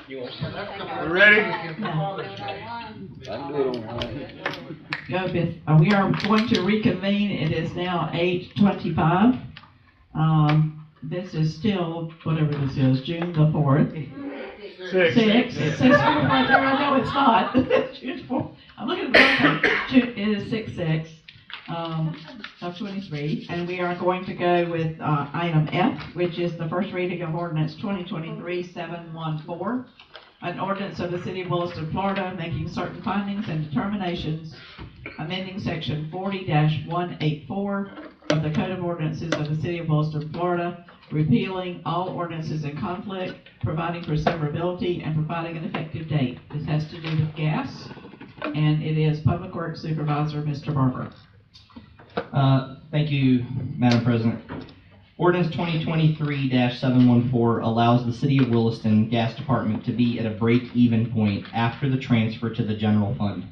Ready? I can do it on we are going to reconvene. It is now 8:25. This is still, whatever this is, June the 4th. Six. It says right there. I know it's not. June 4th. I'm looking at the wrong page. It is 6/6 of 23, and we are going to go with item F, which is the first reading of ordinance 2023-714, an ordinance of the City of Williston, Florida, making certain findings and determinations, amending section 40-184 of the Code of Ordinances of the City of Williston, Florida, repealing all ordinances in conflict, providing for severability, and providing an effective date. This has to do with gas, and it is Public Works Supervisor, Mr. Barber. Thank you, Madam President. Ordinance 2023-714 allows the City of Williston Gas Department to be at a break-even point after the transfer to the general fund.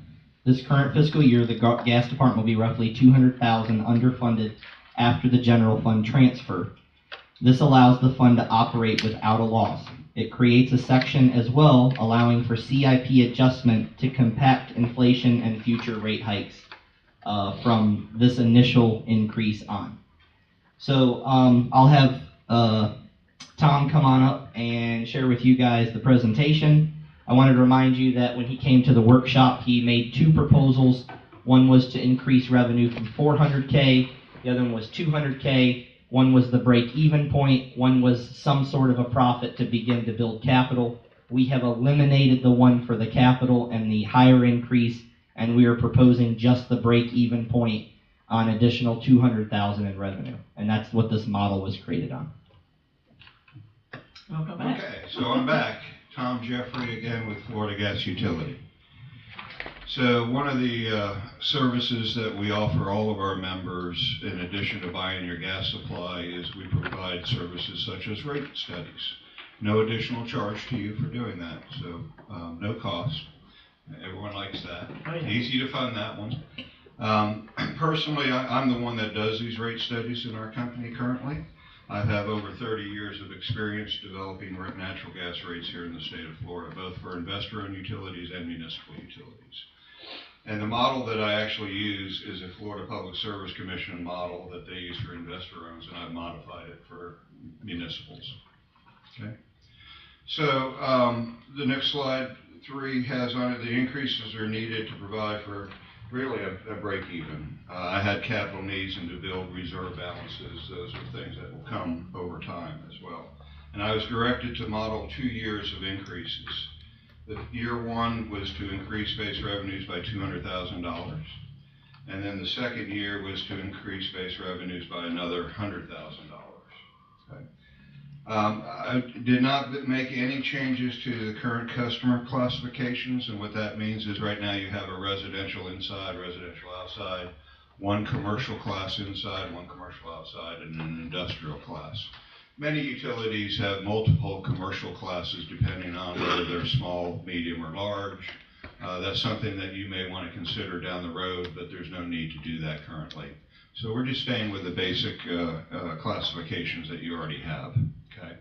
This current fiscal year, the gas department will be roughly $200,000 underfunded after the general fund transfer. This allows the fund to operate without a loss. It creates a section as well allowing for CIP adjustment to compact inflation and future rate hikes from this initial increase on. So I'll have Tom come on up and share with you guys the presentation. I wanted to remind you that when he came to the workshop, he made two proposals. One was to increase revenue from $400K, the other one was $200K. One was the break-even point, one was some sort of a profit to begin to build capital. We have eliminated the one for the capital and the higher increase, and we are proposing just the break-even point on additional $200,000 in revenue, and that's what this model was created on. Welcome back. Okay, so I'm back. Tom Jeffrey again with Florida Gas Utility. So one of the services that we offer all of our members, in addition to buying your gas supply, is we provide services such as rate studies. No additional charge to you for doing that, so no cost. Everyone likes that. Oh, yeah. Easy to fund that one. Personally, I'm the one that does these rate studies in our company currently. I have over 30 years of experience developing natural gas rates here in the state of Florida, both for investor-owned utilities and municipal utilities. And the model that I actually use is a Florida Public Service Commission model that they use for investor-owns, and I've modified it for municipals. Okay. So the next slide 3 has on it the increases are needed to provide for really a break-even. I had capital needs and to build reserve balances. Those are things that will come over time as well. And I was directed to model 2 years of increases. The year 1 was to increase base revenues by $200,000. And then the second year was to increase base revenues by another $100,000. Okay. I did not make any changes to the current customer classifications, and what that means is right now you have a residential inside, residential outside, one commercial class inside, one commercial outside, and an industrial class. Many utilities have multiple commercial classes depending on whether they're small, medium, or large. That's something that you may want to consider down the road, but there's no need to do that currently. So we're just staying with the basic classifications that you already have. Okay.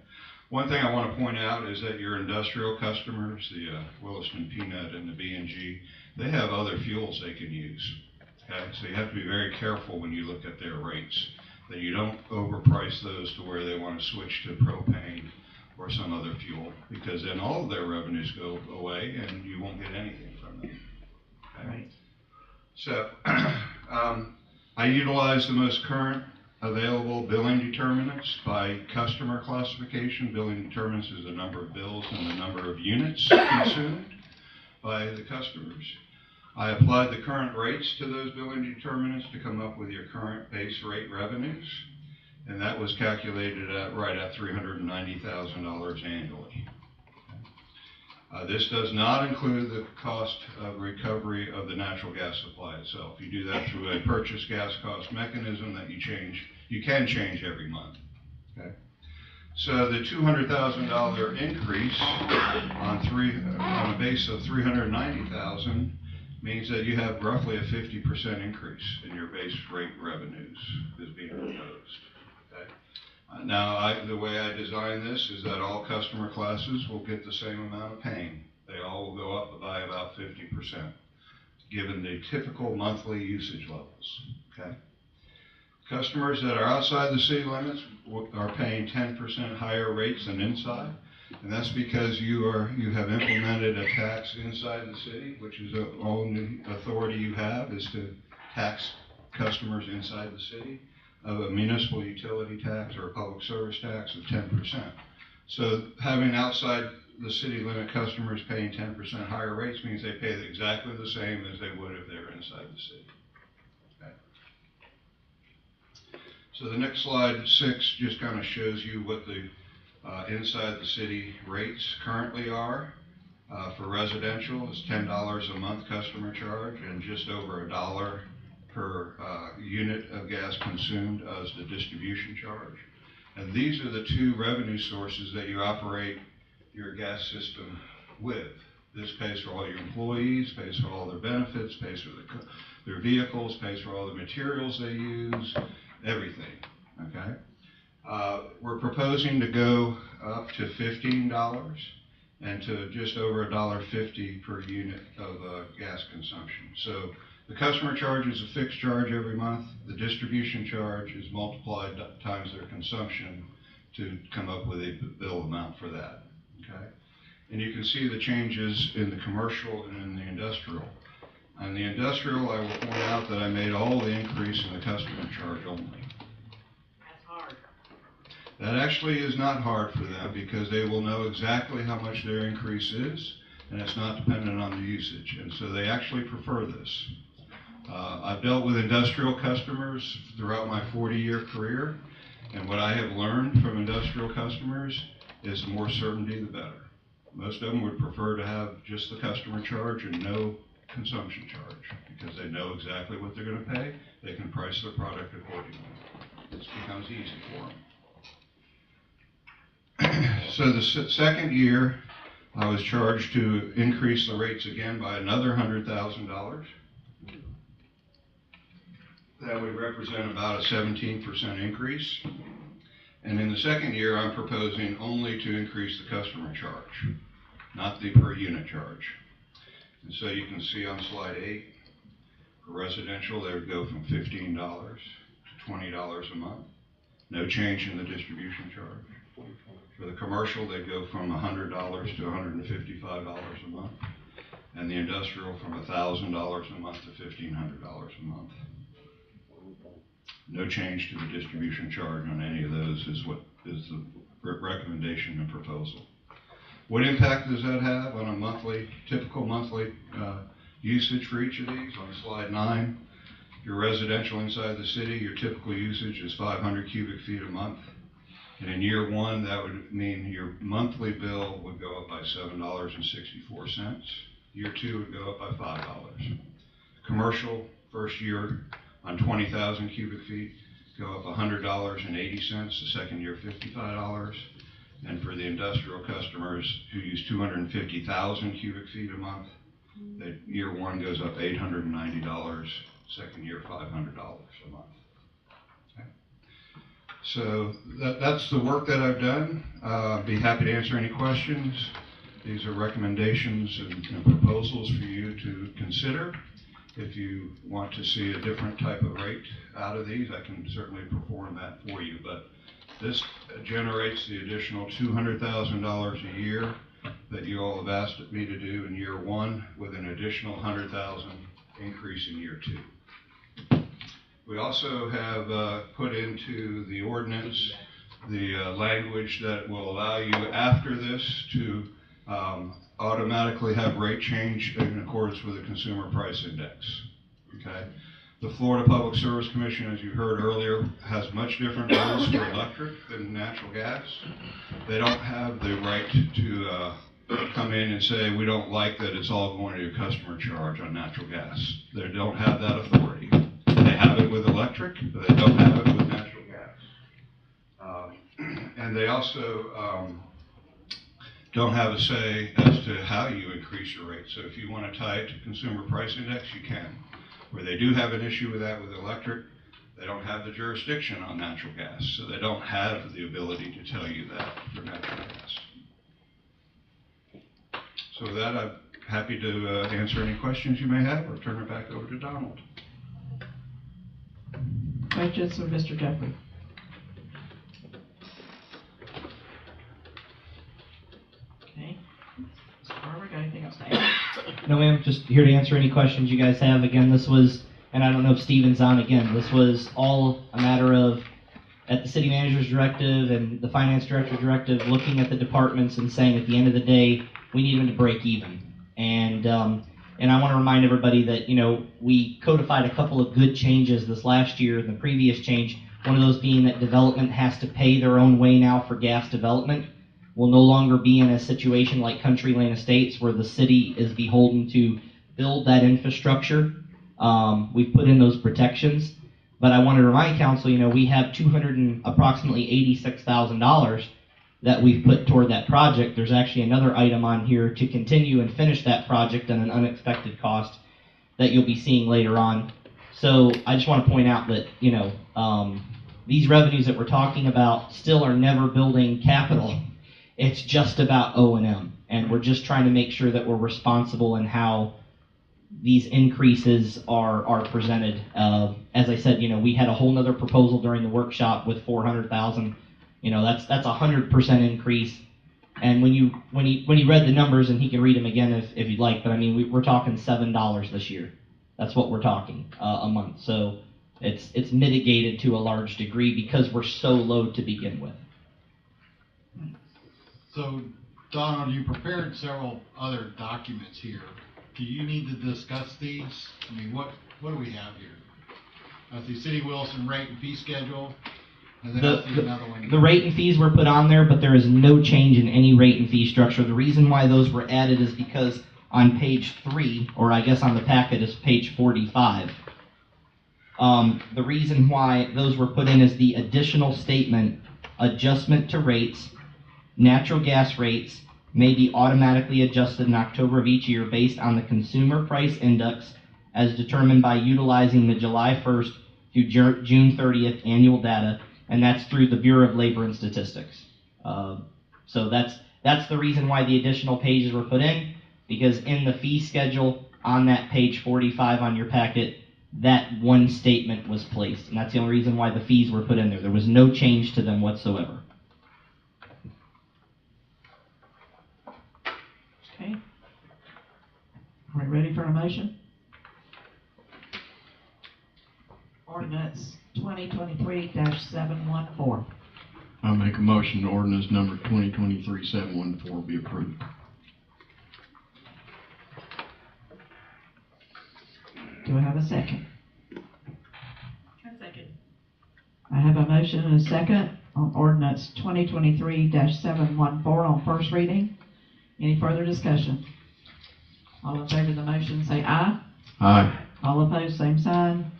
One thing I want to point out is that your industrial customers, the Williston Peanut and the B&G, they have other fuels they can use. Okay. So you have to be very careful when you look at their rates, that you don't overprice those to where they want to switch to propane or some other fuel, because then all of their revenues go away and you won't get anything from them. Okay. Right. So I utilize the most current available billing determinants by customer classification. Billing determinants is the number of bills and the number of units consumed by the customers. I applied the current rates to those billing determinants to come up with your current base rate revenues, and that was calculated at right at $390,000 annually. This does not include the cost of recovery of the natural gas supply itself. You do that through a purchase gas cost mechanism that you can change every month. Okay. So the $200,000 increase on a base of $390,000 means that you have roughly a 50% increase in your base rate revenues is being proposed. Okay. Now, the way I design this is that all customer classes will get the same amount of pain. They all will go up by about 50%, given the typical monthly usage levels, okay? Customers that are outside the city limits are paying 10% higher rates than inside, and that's because you have implemented a tax inside the city, which is the only authority you have is to tax customers inside the city of a municipal utility tax or a public service tax of 10%. So having outside the city limit customers paying 10% higher rates means they pay exactly the same as they would if they were inside the city. Okay. So the next slide, 6, just kind of shows you what the inside the city rates currently are. For residential, it's $10 a month customer charge and just over $1 per unit of gas consumed as the distribution charge. And these are the two revenue sources that you operate your gas system with. This pays for all your employees, pays for all their benefits, pays for their vehicles, pays for all the materials they use, everything, okay? We're proposing to go up to $15 and to just over $1.50 per unit of gas consumption. So the customer charge is a fixed charge every month. The distribution charge is multiplied times their consumption to come up with a bill amount for that, okay? And you can see the changes in the commercial and in the industrial. On the industrial, I will point out that I made all the increase in the customer charge only. That's hard. That actually is not hard for them because they will know exactly how much their increase is, and it's not dependent on the usage. And so they actually prefer this. I've dealt with industrial customers throughout my 40-year career, and what I have learned from industrial customers is the more certainty, the better. Most of them would prefer to have just the customer charge and no consumption charge because they know exactly what they're going to pay. They can price their product accordingly. It becomes easy for them. So the second year, I was charged to increase the rates again by another $100,000. That would represent about a 17% increase. And in the second year, I'm proposing only to increase the customer charge, not the per unit charge. And so you can see on slide 8, for residential, they would go from $15 to $20 a month. No change in the distribution charge. For the commercial, they'd go from $100 to $155 a month. And the industrial from $1,000 a month to $1,500 a month. No change to the distribution charge on any of those is what is the recommendation and proposal. What impact does that have on a typical monthly usage for each of these? On slide 9, your residential inside the city, your typical usage is 500 cubic feet a month. And in year 1, that would mean your monthly bill would go up by $7.64. Year 2 would go up by $5. Commercial, first year on 20,000 cubic feet, go up $100.80. The second year, $55. And for the industrial customers who use 250,000 cubic feet a month, year 1 goes up $890. Second year, $500 a month. Okay. So that's the work that I've done. Be happy to answer any questions. These are recommendations and proposals for you to consider. If you want to see a different type of rate out of these, I can certainly perform that for you. But this generates the additional $200,000 a year that you all have asked me to do in year 1 with an additional $100,000 increase in year 2. We also have put into the ordinance the language that will allow you after this to automatically have rate change in accordance with the Consumer Price Index, okay? The Florida Public Service Commission, as you heard earlier, has much different rules for electric than natural gas. They don't have the right to come in and say, we don't like that it's all going to your customer charge on natural gas. They don't have that authority. They have it with electric, but they don't have it with natural gas. And they also don't have a say as to how you increase your rate. So if you want to tie it to Consumer Price Index, you can. Where they do have an issue with that with electric, They don't have the jurisdiction on natural gas, so they don't have the ability to tell you that for natural gas. So with that, I'm happy to answer any questions you may have or turn it back over to Donald. Questions for Mr. Jeffrey? Okay. Mr. Barber, got anything else to add? No, ma'am, just here to answer any questions you guys have. Again, this was, and I don't know if Steven's on again, this was all a matter of, at the city manager's directive and the finance director's directive, looking at the departments and saying at the end of the day, we need them to break even. And I want to remind everybody that, you know, we codified a couple of good changes this last year and the previous change, one of those being that development has to pay their own way now for gas development. We'll no longer be in a situation like Country Lane Estates where the city is beholden to build that infrastructure. We've put in those protections. But I want to remind council, you know, we have approximately $86,000 that we've put toward that project. There's actually another item on here to continue and finish that project at an unexpected cost that you'll be seeing later on. So I just want to point out that, you know, these revenues that we're talking about still are never building capital. It's just about O&M, and we're just trying to make sure that we're responsible in how these increases are presented. As I said, you know, we had a whole nother proposal during the workshop with 400,000. You know, that's 100% increase. And when he read the numbers, and he can read them again if you'd like, but I mean, we're talking $7 this year. That's what we're talking a month. So it's mitigated to a large degree because we're so low to begin with. So, Donald, you prepared several other documents here. Do you need to discuss these? I mean, what do we have here? I see City Williston rate and fee schedule, and then I see another one. The rate and fees were put on there, but there is no change in any rate and fee structure. The reason why those were added is because on page 3, or I guess on the packet is page 45, the reason why those were put in is the additional statement, adjustment to rates, natural gas rates may be automatically adjusted in October of each year based on the Consumer Price Index as determined by utilizing the July 1st through June 30th annual data, and that's through the Bureau of Labor and Statistics. So that's the reason why the additional pages were put in, because in the fee schedule on that page 45 on your packet, that one statement was placed, and that's the only reason why the fees were put in there. There was no change to them whatsoever. Okay. Are we ready for a motion? Ordinance 2023-714. I make a motion ordinance number 2023-714 be approved. Do I have a second? A second. I have a motion and a second on ordinance 2023-714 on first reading. Any further discussion? All in favor of the motion say aye. Aye. All opposed, same sign.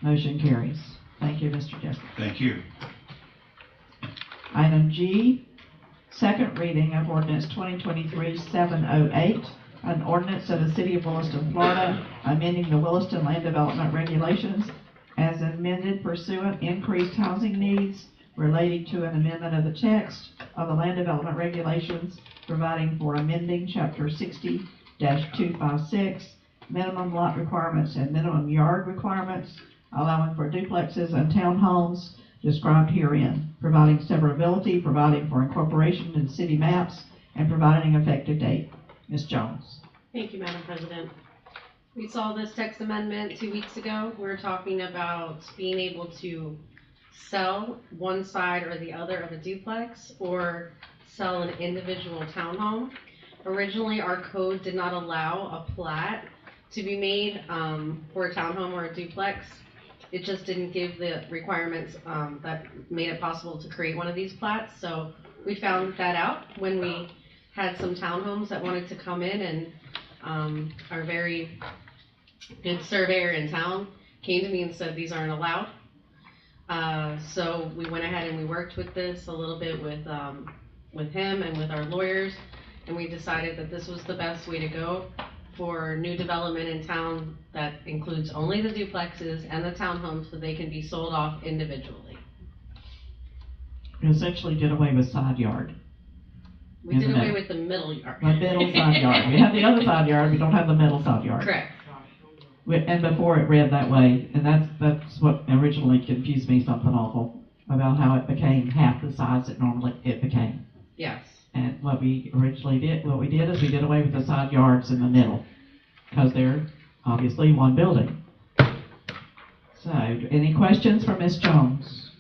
Motion carries. Thank you, Mr. Jeffrey. Thank you. Item G, second reading of ordinance 2023-708, an ordinance of the City of Williston, Florida, amending the Williston Land Development Regulations as amended pursuant increased housing needs relating to an amendment of the text of the Land Development Regulations, providing for amending Chapter 60-256, minimum lot requirements and minimum yard requirements, allowing for duplexes and townhomes described herein, providing severability, providing for incorporation in city maps, and providing an effective date. Ms. Jones. Thank you, Madam President. We saw this text amendment 2 weeks ago. We're talking about being able to sell one side or the other of a duplex or sell an individual townhome. Originally, our code did not allow a plat to be made for a townhome or a duplex. It just didn't give the requirements that made it possible to create one of these plats. So we found that out when we had some townhomes that wanted to come in, and our very good surveyor in town came to me and said these aren't allowed. So we went ahead and we worked with this a little bit with him and with our lawyers, and we decided that this was the best way to go. for new development in town that includes only the duplexes and the townhomes, so they can be sold off individually. We essentially did away with side yard. We did away with the middle yard. The middle side yard. We have the other side yard, we don't have the middle side yard. Correct. And before it read that way, and that's what originally confused me something awful about how it became half the size it normally became. Yes. And what we did is we did away with the side yards in the middle, because they're obviously one building. So, any questions for Ms. Jones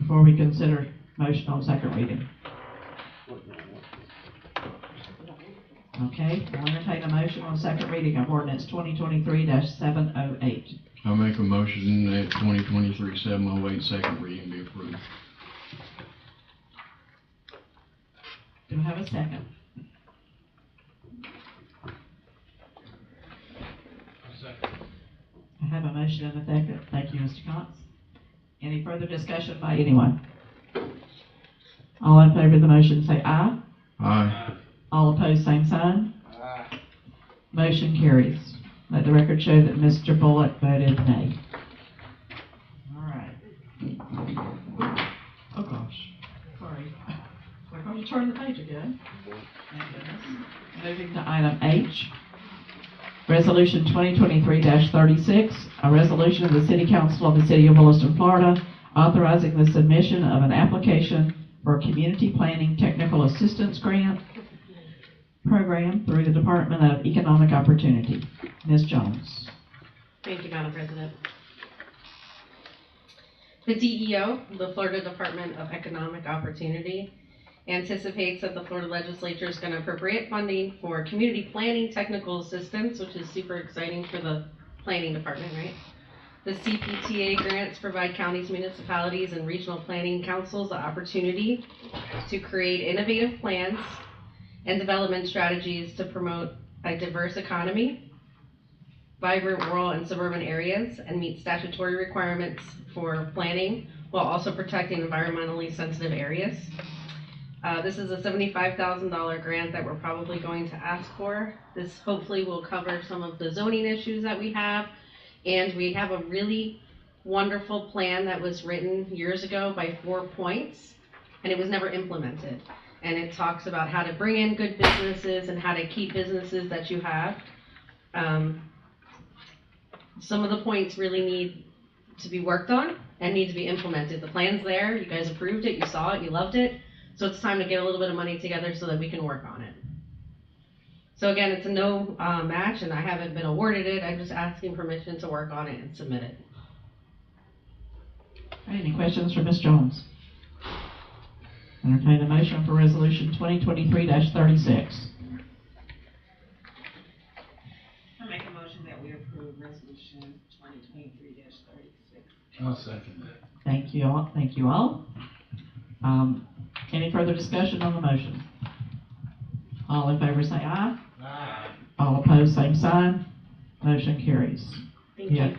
before we consider motion on second reading? Okay, I'll entertain a motion on second reading of ordinance 2023-708. I make a motion that 2023-708 second reading be approved. Do I have a second? I have a motion and a second. Thank you, Mr. Cox. Any further discussion by anyone? All in favor of the motion say aye. Aye. All opposed, same sign. Motion carries. Let the record show that Mr. Bullock voted nay. All right. Oh gosh, sorry. We're going to turn the page again. Thank goodness. Moving to item H. Resolution 2023-36, a resolution of the City Council of the City of Williston, Florida, authorizing the submission of an application for a community planning technical assistance grant program through the Department of Economic Opportunity. Ms. Jones. Thank you, Madam President. The DEO, the Florida Department of Economic Opportunity, anticipates that the Florida legislature is going to appropriate funding for community planning technical assistance, which is super exciting for the planning department, right? The CPTA grants provide counties, municipalities, and regional planning councils the opportunity to create innovative plans and development strategies to promote a diverse economy, vibrant rural and suburban areas, and meet statutory requirements for planning while also protecting environmentally sensitive areas. This is a $75,000 grant that we're probably going to ask for. This hopefully will cover some of the zoning issues that we have, and we have a really wonderful plan that was written years ago by 4 Points, and it was never implemented. And it talks about how to bring in good businesses and how to keep businesses that you have. Some of the points really need to be worked on and need to be implemented. The plan's there, you guys approved it, you saw it, you loved it. So it's time to get a little bit of money together so that we can work on it. So again, it's a no match, and I haven't been awarded it. I'm just asking permission to work on it and submit it. All right, any questions for Ms. Jones? Entertain a motion for resolution 2023-36. I make a motion that we approve resolution 2023-36. I'll second that. Thank you all. Thank you all. Any further discussion on the motion? All in favor say aye. Aye. All opposed, same sign. Motion carries. Thank you.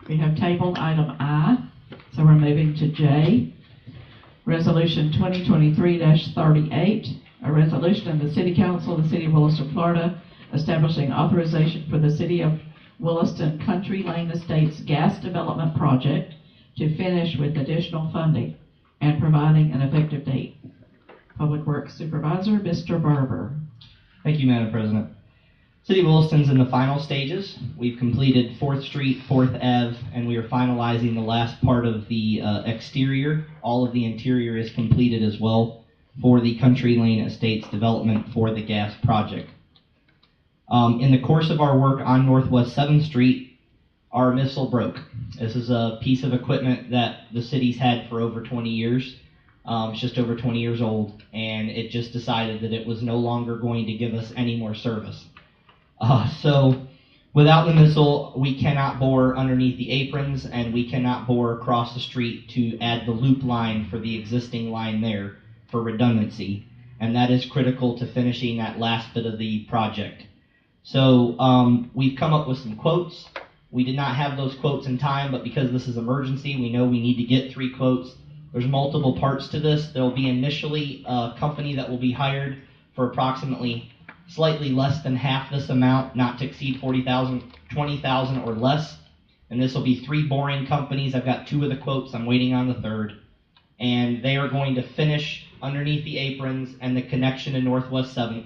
We have tabled item I, so we're moving to J. Resolution 2023-38, a resolution of the City Council of the City of Williston, Florida, establishing authorization for the City of Williston Country Lane Estates gas development project to finish with additional funding and providing an effective date. Public Works Supervisor, Mr. Barber. Thank you, Madam President. City of Williston's in the final stages. We've completed 4th Street, 4th Ave, and we are finalizing the last part of the exterior. All of the interior is completed as well for the Country Lane Estates development for the gas project. In the course of our work on Northwest 7th Street, our missile broke. This is a piece of equipment that the city's had for over 20 years. It's just over 20 years old, and it just decided that it was no longer going to give us any more service. So without the missile, we cannot bore underneath the aprons, and we cannot bore across the street to add the loop line for the existing line there for redundancy. And that is critical to finishing that last bit of the project. So we've come up with some quotes. We did not have those quotes in time, but because this is emergency, we know we need to get 3 quotes. There's multiple parts to this. There will be initially a company that will be hired for approximately slightly less than half this amount, not to exceed 40,000, 20,000 or less. And this will be 3 boring companies. I've got 2 of the quotes. I'm waiting on the 3rd. And they are going to finish underneath the aprons and the connection to Northwest 7th.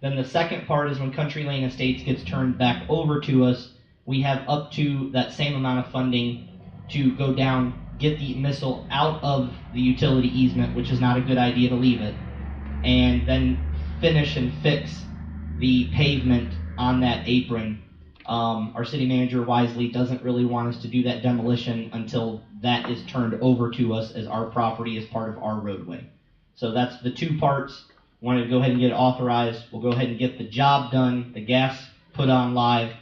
Then the second part is when Country Lane Estates gets turned back over to us, we have up to that same amount of funding to go down, get the missile out of the utility easement, which is not a good idea to leave it, and then finish and fix the pavement on that apron. Our city manager wisely doesn't really want us to do that demolition until that is turned over to us as our property as part of our roadway. So that's the 2 parts. Wanted to go ahead and get it authorized. We'll go ahead and get the job done, the gas put on live,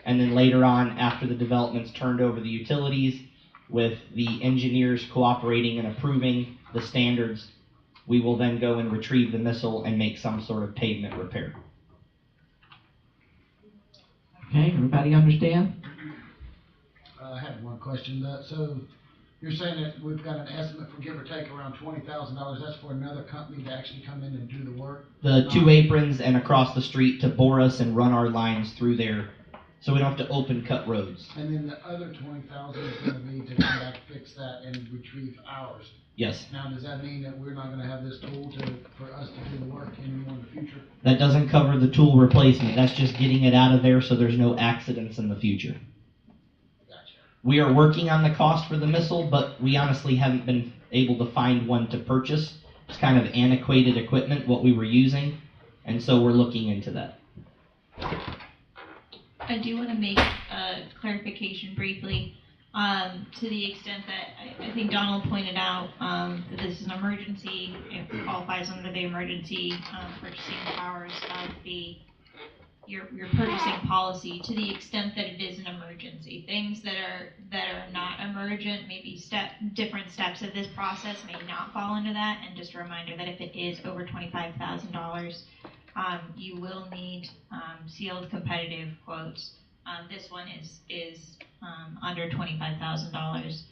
and then later on, after the development's turned over the utilities, with the engineers cooperating and approving the standards, we will then go and retrieve the missile and make some sort of pavement repair. Okay, everybody understand? I had one question. So you're saying that we've got an estimate for give or take around $20,000. That's for another company to actually come in and do the work? The 2 aprons and across the street to bore us and run our lines through there, so we don't have to open cut roads. And then the other $20,000 is going to be to come back, fix that, and retrieve ours. Yes. Now, does that mean that we're not going to have this tool for us to do the work anymore in the future? That doesn't cover the tool replacement. That's just getting it out of there so there's no accidents in the future. Gotcha. We are working on the cost for the missile, but we honestly haven't been able to find one to purchase. It's kind of antiquated equipment, what we were using, and so we're looking into that. I do want to make a clarification briefly, to the extent that I think Donald pointed out that this is an emergency. It qualifies under the emergency purchasing powers of your purchasing policy. To the extent that it is an emergency, things that are not emergent, maybe different steps of this process may not fall into that. And just a reminder that if it is over $25,000. You will need sealed competitive quotes. This one is under $25,000.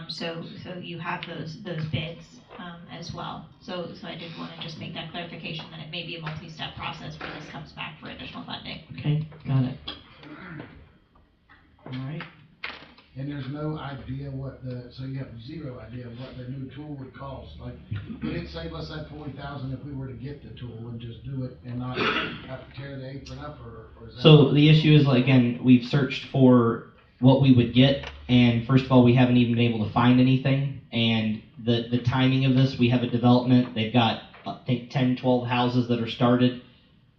So you have those bids as well. So I did want to just make that clarification that it may be a multi-step process where this comes back for additional funding. Okay, got it. All right. And there's no idea so you have 0 idea of what the new tool would cost. Like, would it save us that $40,000 if we were to get the tool and just do it and not have to tear the apron up, or is that? So the issue is, again, we've searched for what we would get, and first of all, we haven't even been able to find anything. And the timing of this, we have a development. They've got, I think, 10, 12 houses that are started.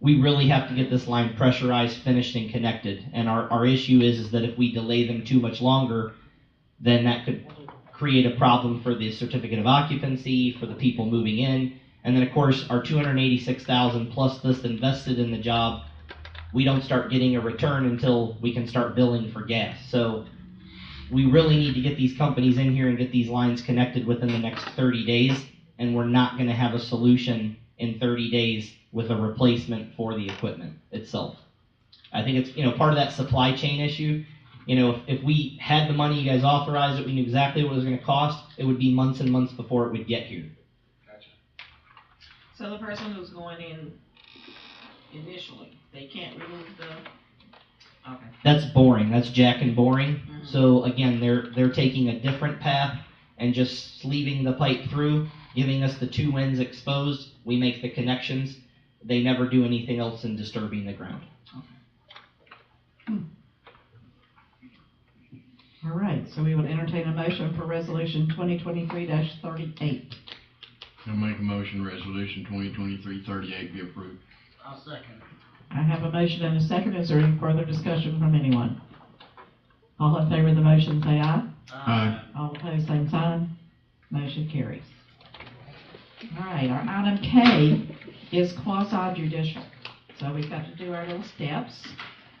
We really have to get this line pressurized, finished, and connected. And our issue is that if we delay them too much longer, then that could create a problem for the certificate of occupancy, for the people moving in. And then, of course, our $286,000 plus this invested in the job, we don't start getting a return until we can start billing for gas. So we really need to get these companies in here and get these lines connected within the next 30 days. And we're not going to have a solution in 30 days with a replacement for the equipment itself. I think it's, part of that supply chain issue. If we had the money, you guys authorized it, we knew exactly what it was going to cost, it would be months and months before it would get here. Gotcha. So the person who's going in initially, they can't remove the, okay. That's boring. That's jack and boring. Mm-hmm. So again, they're taking a different path and just sleeving the pipe through, giving us the 2 ends exposed. We make the connections. They never do anything else in disturbing the ground. All right, so we would entertain a motion for resolution 2023-38. I'll make a motion, resolution 2023-38 be approved. I'll second. I have a motion and a second. Is there any further discussion from anyone? All in favor of the motion, say aye. Aye. All opposed, same sign. Motion carries. All right, our item K is quasi-judicial. So we've got to do our little steps.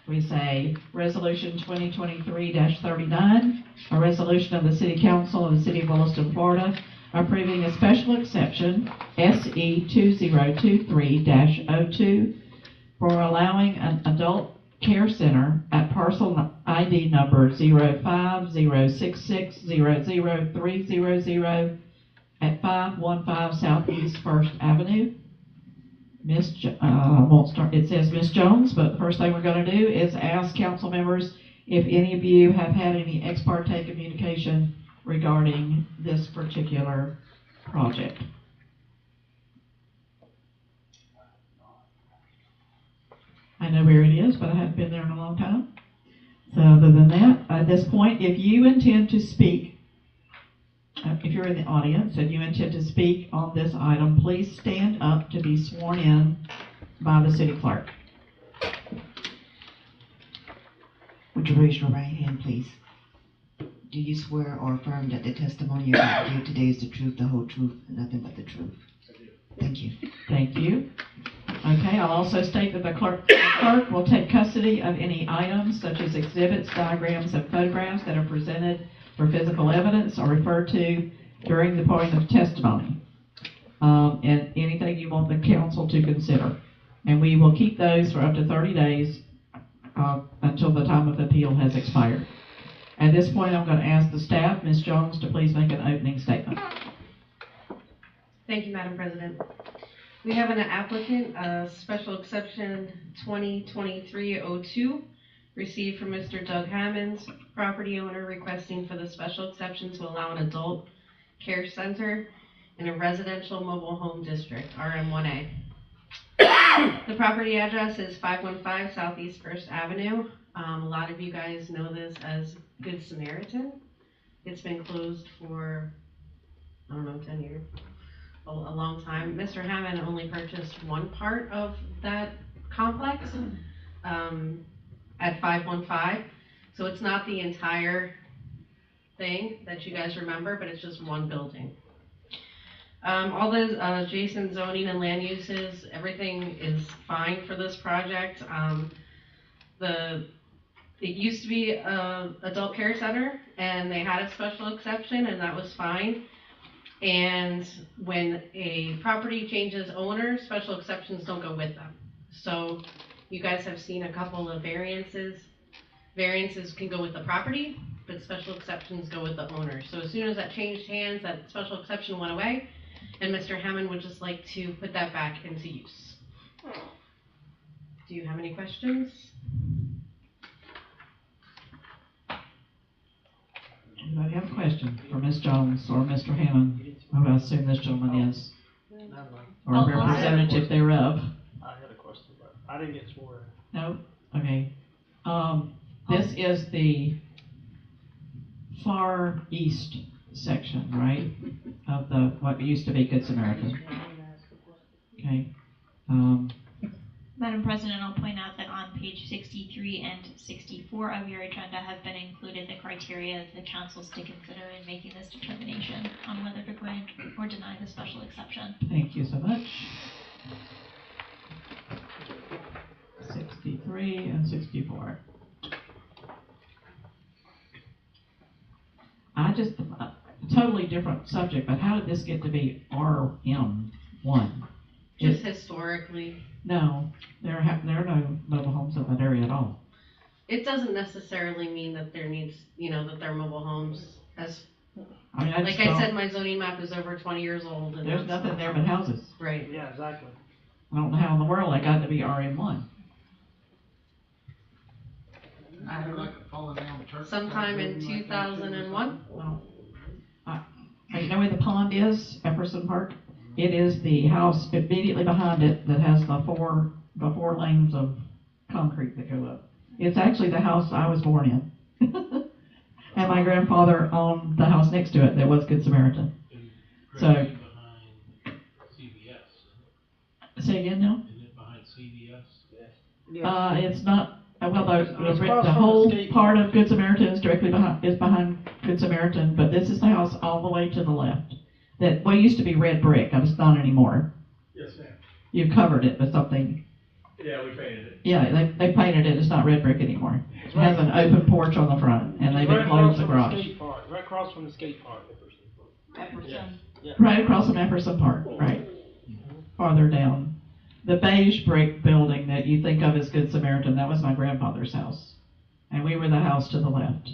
We say resolution 2023-39, a resolution of the City Council of the City of Williston, Florida, approving a special exception, SE 2023-02, for allowing an adult care center at parcel ID number 0506600300 at 515 Southeast First Avenue. won't start, it says Miss Jones, but the first thing we're gonna do is ask council members if any of you have had any ex parte communication regarding this particular project. I know where it is, but I haven't been there in a long time. So other than that, at this point, if you intend to speak, if you're in the audience and you intend to speak on this item, please stand up to be sworn in by the city clerk. Would you raise your right hand, please? Do you swear or affirm that the testimony you're about to give today is the truth, the whole truth, and nothing but the truth? Thank you. Thank you. Okay, I'll also state that the clerk will take custody of any items such as exhibits, diagrams, and photographs that are presented for physical evidence or referred to during the point of testimony, and anything you want the council to consider. And we will keep those for up to 30 days until the time of appeal has expired. At this point, I'm going to ask the staff, Ms. Jones, to please make an opening statement. Thank you, Madam President. We have an applicant, special exception 2023-02, received from Mr. Doug Hammond, property owner, requesting for the special exception to allow an adult care center in a residential mobile home district, RM1A. The property address is 515 Southeast First Avenue. A lot of you guys know this as Good Samaritan. It's been closed for, 10 years. A long time. Mr. Hammond only purchased one part of that complex at 515, so it's not the entire thing that you guys remember, but it's just one building. All the adjacent zoning and land uses, everything is fine for this project. It used to be an adult care center, and they had a special exception, and that was fine. And when a property changes owners, special exceptions don't go with them. So you guys have seen a couple of variances. Variances can go with the property, but special exceptions go with the owner. So as soon as that changed hands, that special exception went away, and Mr. Hammond would just like to put that back into use. Do you have any questions? Anybody have a question for Ms. Jones or Mr. Hammond? Who I assume this gentleman is, or a representative thereof. I had a question, but I didn't get sworn. No? Okay. This is the far east section, right, of the, what used to be Good Samaritan. Okay. Madam President, I'll point out that on page 63 and 64 of your agenda have been included the criteria the council's to consider in making this determination on whether to grant or deny the special exception. Thank you so much. 63 and 64. Totally different subject, but how did this get to be RM1? Just historically. No, there are no mobile homes in that area at all. It doesn't necessarily mean that there needs, that they're mobile homes. As I mean, like I said, my zoning map is over 20 years old. And there's nothing there but houses. Right. Yeah, exactly. I don't know how in the world they got to be RM1. I don't know. Like a falling down church Sometime in building like that, too, or 2001. Well, you know where the pond is, Epperson Park? It is the house immediately behind it that has the four lanes of concrete that go up. It's actually the house I was born in. And my grandfather owned the house next to it that was Good Samaritan. So, behind CVS. say again now? Isn't it behind CVS? It's not, the from whole the skate part park. of Good Samaritan is behind Good Samaritan, but this is the house all the way to the left. That, used to be red brick, it's not anymore. Yes, ma'am. You covered it with something. Yeah, we painted it. Yeah, they painted it, it's not red brick anymore. It has an open porch on the front, and they've enclosed the garage. Right across from the skate park. Right across from Epperson Park, right. Farther down. The beige brick building that you think of as Good Samaritan, that was my grandfather's house. And we were the house to the left.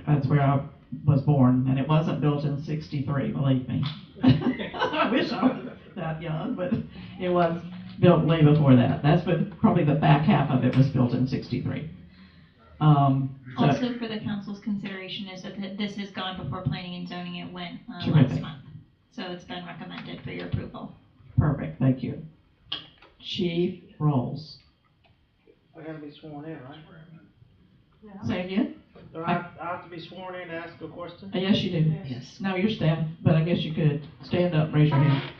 That's where I was born, and it wasn't built in 63, believe me. I wish I was that young, but it was built way before that. That's been, probably the back half of it was built in 63. So, Also for the council's consideration is that this has gone before planning and zoning, it went last Terrific. month. So it's been recommended for your approval. perfect, thank you. Chief Rolls. I gotta be sworn in, right? Say again? Do I have to be sworn in to ask a question? Yes, you do. Yes. No, you're staff, but I guess you could stand up, raise your hand.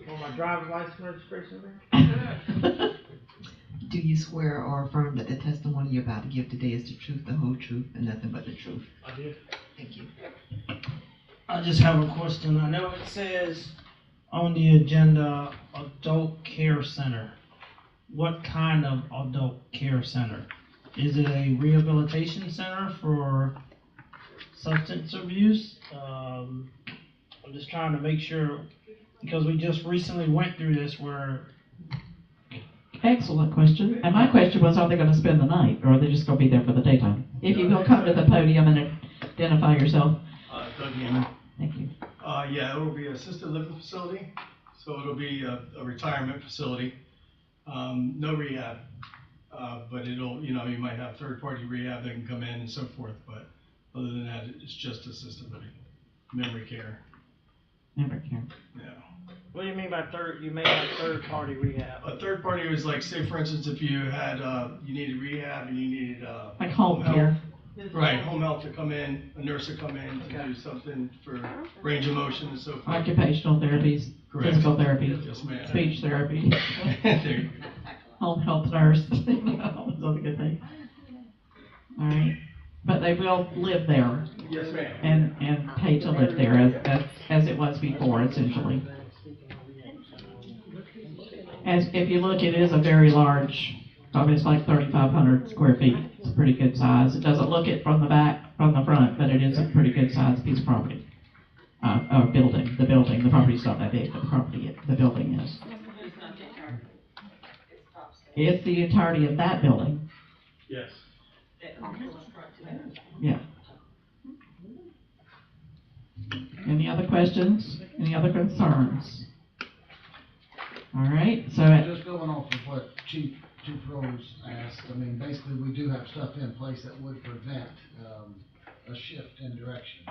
Want my driver's license registration there? Do you swear or affirm that the testimony you're about to give today is the truth, the whole truth, and nothing but the truth? I did. Thank you. I just have a question. I know it says on the agenda, adult care center. What kind of adult care center? Is it a rehabilitation center for substance abuse? I'm just trying to make sure, because we just recently went through this where, Excellent question. And my question was, are they gonna spend the night, or are they just gonna be there for the daytime? If you will come to the podium and identify yourself. Doug Hammond. Thank you. Yeah, it will be an assisted living facility, so it'll be a retirement facility. No rehab, but it'll, you know, you might have third-party rehab that can come in and so forth, but other than that, it's just assisted living, memory care, Never care. yeah. What do you mean by you may have third-party rehab? A third party was like, say for instance, if you had, you needed rehab and you needed, Like home health. care. Right, home health to come in, a nurse to come in to Okay. do something for range of motion and so forth. Occupational therapies, Correct. physical therapy, Yes, ma'am. speech therapy, There you go. home health nurse, all those other good things. All right, but they will live there Yes, ma'am. and pay to live there as it was before, essentially. As, if you look, it is a very large, it's like 3,500 square feet. It's a pretty good size. It doesn't look it from the back, from the front, but it is a pretty good sized piece of property. Building, the property's not that big, but the building is. It's the entirety of that building, yes. yeah. Any other questions? Any other concerns? All right, so Just going off of what Chief Rose asked, I mean, basically, we do have stuff in place that would prevent, a shift in direction.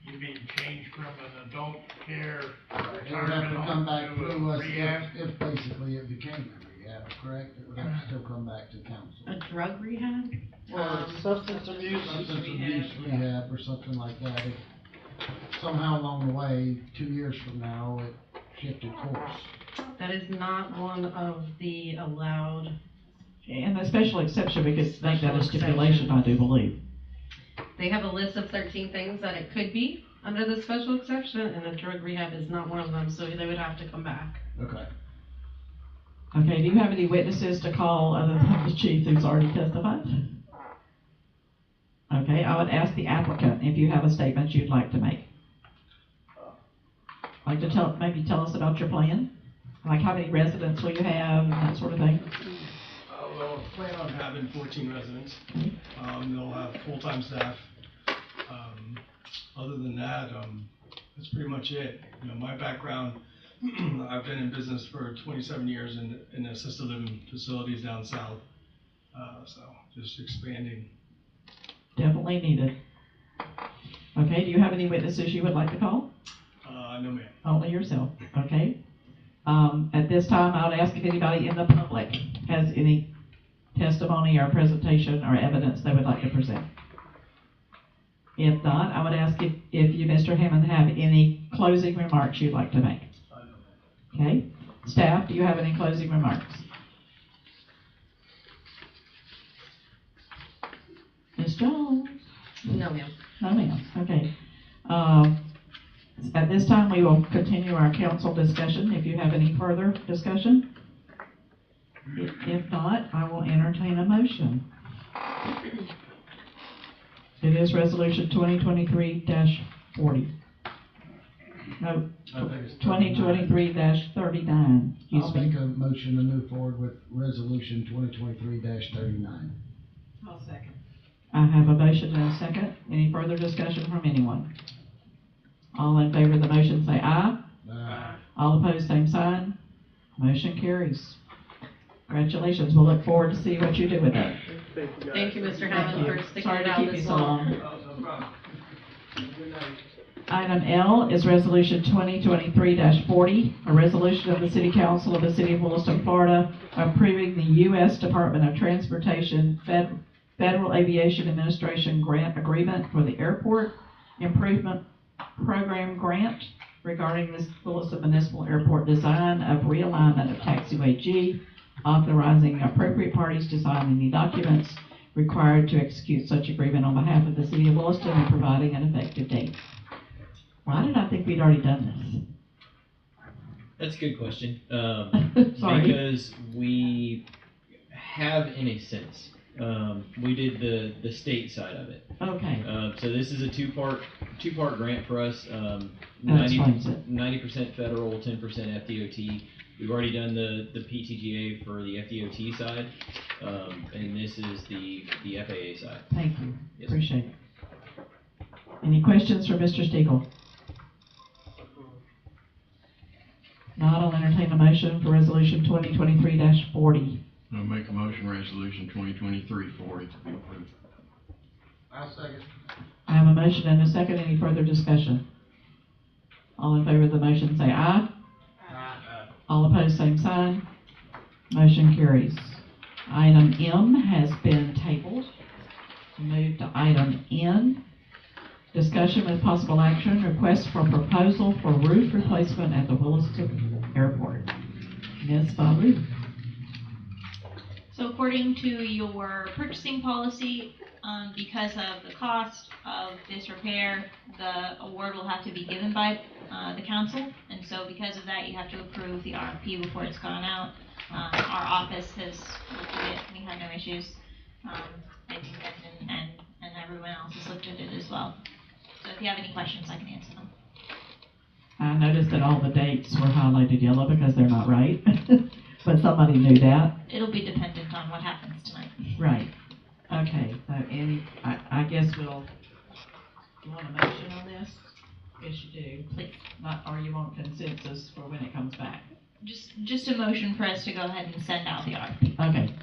You mean change from an adult care It would have to come back through us if basically it became a rehab, correct? It would have to still come back to council. A drug rehab? Or substance abuse? Substance abuse rehab or something like that. If somehow along the way, 2 years from now, it shifted course. That is not one of the allowed. and the special exception, we could make that a stipulation, I do believe. They have a list of 13 things that it could be under the special exception, and a drug rehab is not one of them, so they would have to come back. Okay. Okay, do you have any witnesses to call other than the chief who's already testified? Okay, I would ask the applicant if you have a statement you'd like to make. Like to maybe tell us about your plan? Like how many residents will you have and that sort of thing? We'll plan on having 14 residents. They'll have full-time staff. Other than that, that's pretty much it. You know, my background, I've been in business for 27 years in assisted living facilities down south. So just expanding. Definitely needed. Okay, do you have any witnesses you would like to call? No, ma'am. Only yourself, okay? At this time, I would ask if anybody in the public has any testimony or presentation or evidence they would like to present. If not, I would ask if you, Mr. Hammond, have any closing remarks you'd like to make. Okay? Staff, do you have any closing remarks? Ms. Jones? No, ma'am. No, ma'am. Okay. At this time, we will continue our council discussion. If you have any further discussion. If not, I will entertain a motion. It is resolution 2023-40. No, 2023-39. I'll make a motion to move forward with resolution 2023-39. I'll second. I have a motion and a second. Any further discussion from anyone? All in favor of the motion say aye. All opposed, same sign. Motion carries. Congratulations. We'll look forward to see what you do with it. Thank you, Mr. Thank Hammond, you. for sticking Sorry it to out keep you this so long. long. Item L is Resolution 2023-40, a resolution of the City Council of the City of Williston, Florida, approving the U.S. Department of Transportation Federal Aviation Administration grant agreement for the Airport Improvement Program grant regarding this Williston Municipal Airport design of realignment of Taxiway G, authorizing appropriate parties to sign any documents required to execute such agreement on behalf of the City of Williston and providing an effective date. Why did I think we'd already done That's a good question. Sorry. Because we have, in a sense, we did the state side of it. this? Okay. So this is a two-part grant for us. That explains it. 90% federal, 10% FDOT. We've already done the PTGA for the FDOT side, and this is the FAA side. Thank you. Yes. Appreciate it. Any questions for Mr. Stiegel? Not, I'll entertain a motion for Resolution 2023-40. I'll make a motion, resolution 2023-40 to be approved. I'll second. I have a motion and a second. Any further discussion? All in favor of the motion say aye. All opposed, same sign. Motion carries. Item M has been tabled. Move to item N. Discussion with possible action, request for proposal for roof replacement at the Williston Airport. Ms. Babu. So according to your purchasing policy, because of the cost of this repair, the award will have to be given by the council. And so because of that, you have to approve the RFP before it's gone out. Our office has looked at it. We had no issues. I think Benton and everyone else has looked at it as well. So if you have any questions, I can answer them. I noticed that all the dates were highlighted yellow because they're not right, but somebody knew that. It'll be dependent on what happens tonight. Right. Okay, so I guess we'll, you want a motion on this? Yes, you do. Please. Not, or you want consensus for when it comes back? Just a motion for us to go ahead and send out the RFP. Okay.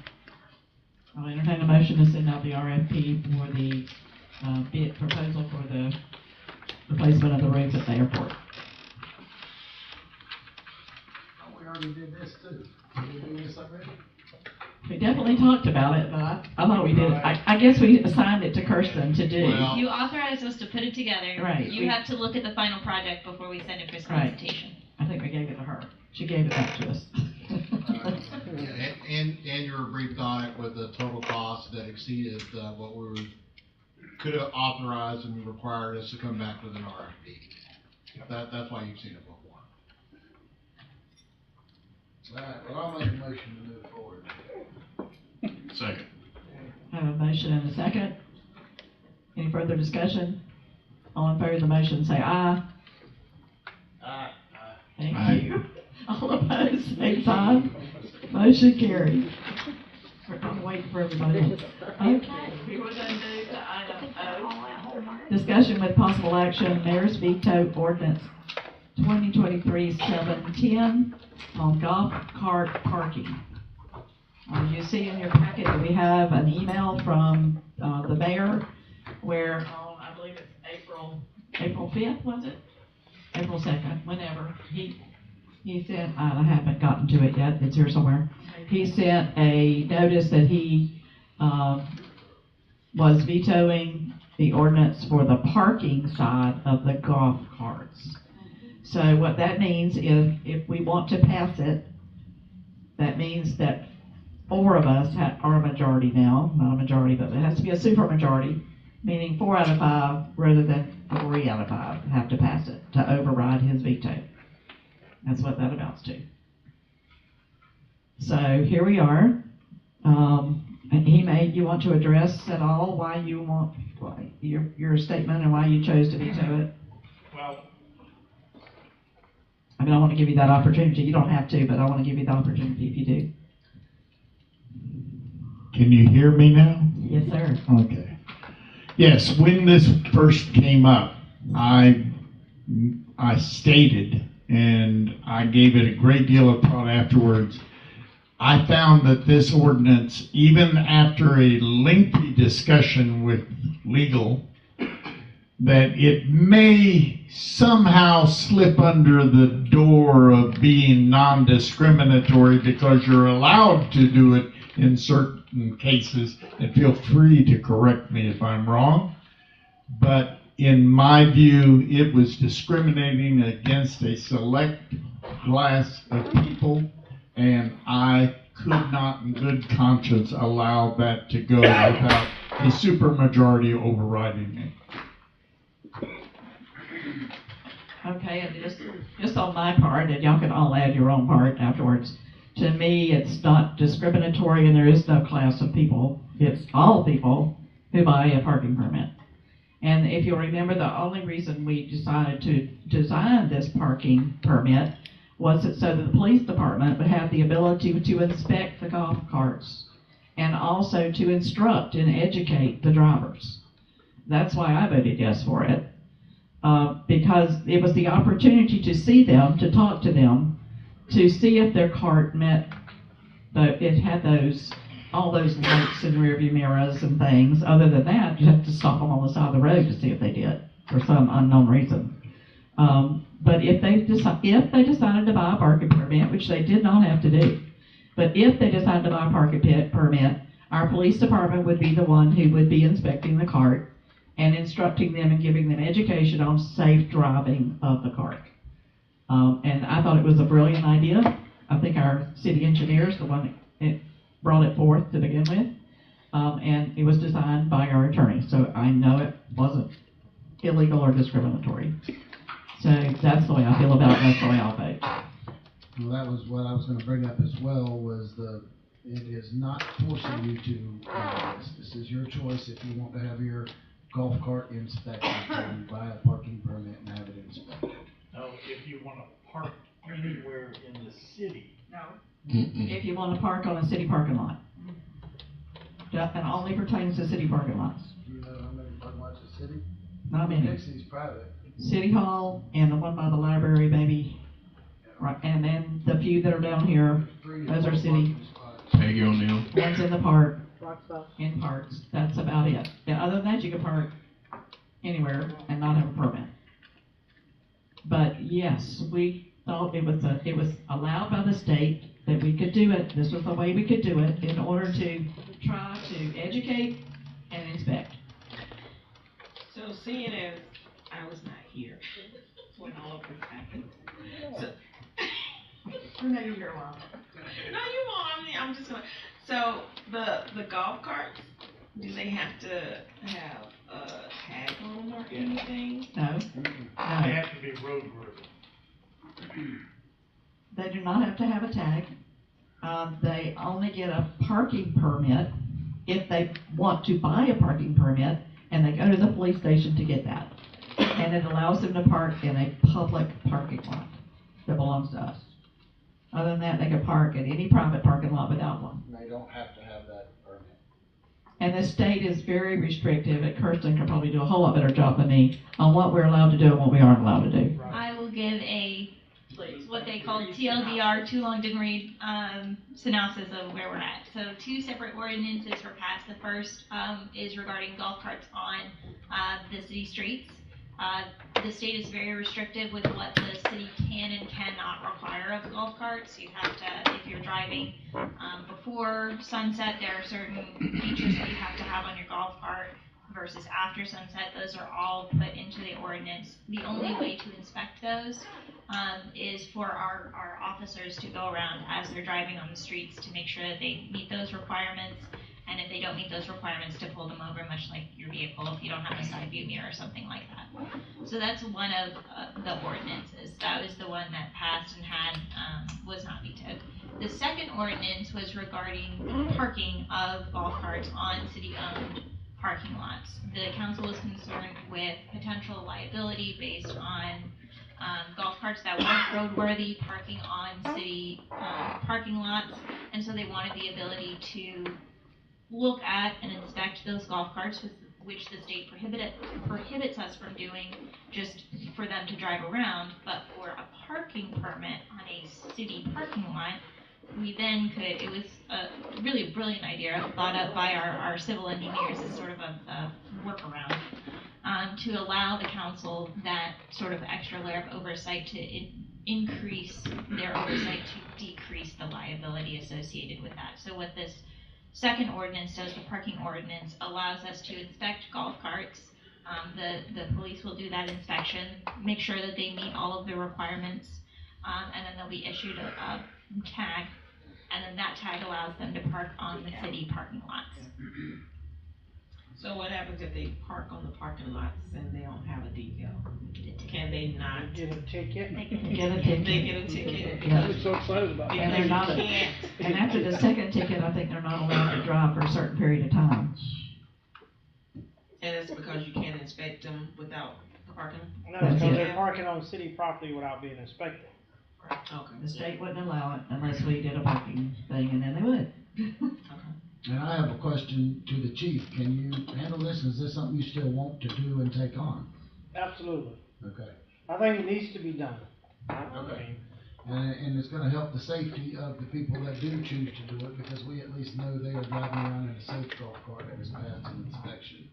I'll entertain a motion to send out the RFP for the bid proposal for the replacement of the roof at the airport. We already did this too. Did we do this already? We definitely talked about it, but I thought we did. I guess we assigned it to Kirsten to do. Well, You authorized us to put it together. Right. You have to look at the final project before we send it for Right. solicitation. I think we gave it to her. She gave it back to us. and you were briefed on it with a total cost that exceeded what we could have authorized and required us to come back with an RFP. That's why you've seen it before. All right, well, I'll make a motion to move forward. Second. I have a motion and a second. Any further discussion? All in favor of the motion, say aye. Aye. Thank you. All opposed, same sign. Motion carries. I'm waiting for everybody else. Okay, we were gonna do the item O. Discussion with possible action, mayor's veto ordinance 2023-710 on golf cart parking. You see in your packet that we have an email from the mayor where, I believe it's April 5th, was it? April 2nd, whenever, he sent, I haven't gotten to it yet, it's here somewhere. He sent a notice that he was vetoing the ordinance for the parking side of the golf carts. So what that means is if we want to pass it, that means that 4 of us are a majority now, not a majority, but it has to be a super majority, meaning 4 out of 5 rather than 3 out of 5 have to pass it to override his veto. That's what that amounts to. So here we are. You want to address at all why you want your statement and why you chose to veto it? Well, I mean, I want to give you that opportunity. You don't have to, but I want to give you the opportunity if you do. Can you hear me now? Yes, sir. Okay. Yes, when this first came up, I I stated, and I gave it a great deal of thought afterwards, I found that this ordinance, even after a lengthy discussion with legal, that it may somehow slip under the door of being non-discriminatory because you're allowed to do it in certain cases, and feel free to correct me if I'm wrong. But in my view, it was discriminating against a select class of people, and I could not in good conscience allow that to go without a supermajority overriding me. Okay, and just on my part, and y'all can all add your own part afterwards. To me, it's not discriminatory, and there is no class of people. It's all people who buy a parking permit. And if you'll remember, the only reason we decided to design this parking permit was it so that the police department would have the ability to inspect the golf carts and also to instruct and educate the drivers. That's why I voted yes for it, because it was the opportunity to see them, to talk to them, to see if their cart met, it had all those lights and rearview mirrors and things. Other than that, you have to stop them on the side of the road to see if they did, for some unknown reason. But if they decided to buy a parking permit, which they did not have to do, but if they decided to buy a parking permit, our police department would be the one who would be inspecting the cart and instructing them and giving them education on safe driving of the cart. And I thought it was a brilliant idea. I think our city engineer is the one that brought it forth to begin with. And it was designed by our attorney, so I know it wasn't illegal or discriminatory. So that's the way I feel about it, that's the way I'll vote. Well, that was what I was gonna bring up as well, was it is not forcing you to do this. This is your choice if you want to have your golf cart inspected, to buy a parking permit and have it inspected. No, if you wanna park anywhere in the city. No. If you want to park on a city parking lot. That only pertains to city parking lots. Do you know how many parking lots in the city? Not many. Dixie's private. City Hall and the one by the library, maybe. Right, and then the few that are down here, those are city. Peggy O'Neill. One's in the park, in parks. That's about it. Yeah, other than that, you can park anywhere and not have a permit. But yes, we thought it was allowed by the state that we could do it. This was the way we could do it in order to try to educate and inspect. So seeing as I was not here when all of this happened, so No, you're here a while. no, you won't. I mean, I'm just gonna. So the golf carts, do they have to have a tag on them or anything? No. They have to be roadworthy. They do not have to have a tag. They only get a parking permit if they want to buy a parking permit, and they go to the police station to get that. And it allows them to park in a public parking lot that belongs to us. Other than that, they can park in any private parking lot without one. They don't have to have that permit. And the state is very restrictive, and Kirsten can probably do a whole lot better job than me on what we're allowed to do and what we aren't allowed to do. I will give what they call TLDR, too long didn't read, synopsis of where we're at. So 2 separate ordinances were passed. The first is regarding golf carts on the city streets. The state is very restrictive with what the city can and cannot require of golf carts. You have to, if you're driving before sunset, there are certain features that you have to have on your golf cart versus after sunset. Those are all put into the ordinance. The only way to inspect those is for our officers to go around as they're driving on the streets to make sure that they meet those requirements. And if they don't meet those requirements, to pull them over, much like your vehicle if you don't have a side view mirror or something like that. So that's one of the ordinances. That was the one that passed and was not vetoed. The second ordinance was regarding parking of golf carts on city-owned parking lots. The council was concerned with potential liability based on golf carts that weren't roadworthy parking on city parking lots, and so they wanted the ability to look at and inspect those golf carts which the state prohibits us from doing just for them to drive around, but for a parking permit on a city parking lot, we then could, it was a really brilliant idea thought up by our civil engineers as sort of a workaround, to allow the council that sort of extra layer of oversight to increase their oversight to decrease the liability associated with that. So what this second ordinance does, the parking ordinance, allows us to inspect golf carts. The police will do that inspection, make sure that they meet all of the requirements, and then they'll be issued a tag, and then that tag allows them to park on the city parking lots. So what happens if they park on the parking lots and they don't have a decal? Can they not Get a ticket? Get a ticket. They get a ticket Yeah. I'm so excited about And that. they're not, and after the second ticket, I think they're not allowed to drive for a certain period of time. And it's because you can't inspect them without parking? No, That's because it. they're parking on city property without being inspected. Okay. The state wouldn't allow it unless we did a parking thing, and then they would. And I have a question to the chief. Can you handle this? Is this something you still want to do and take on? Absolutely. Okay. I think it needs to be done. Okay. And it's gonna help the safety of the people that do choose to do it, because we at least know they are driving around in a safe golf cart that has passed an inspection.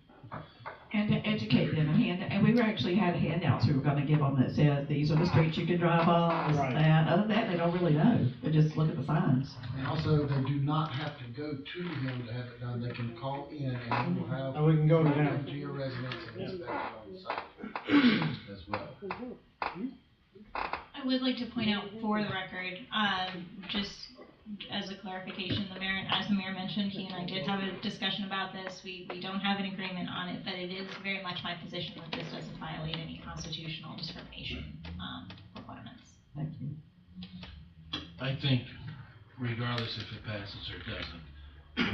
And to educate them, and we were actually had handouts we were gonna give them that said, these are the streets you can drive on, this and that. Other than that, they don't really know. They just look at the signs. And also, they do not have to go to him to have it done. They can call in and he will have. And we can go to them. come to your residence and inspect it on site as well. I would like to point out for the record, just as a clarification, as the mayor mentioned, he and I did have a discussion about this. We don't have an agreement on it, but it is very much my position that this doesn't violate any constitutional discrimination requirements. Thank you. I think regardless if it passes or doesn't,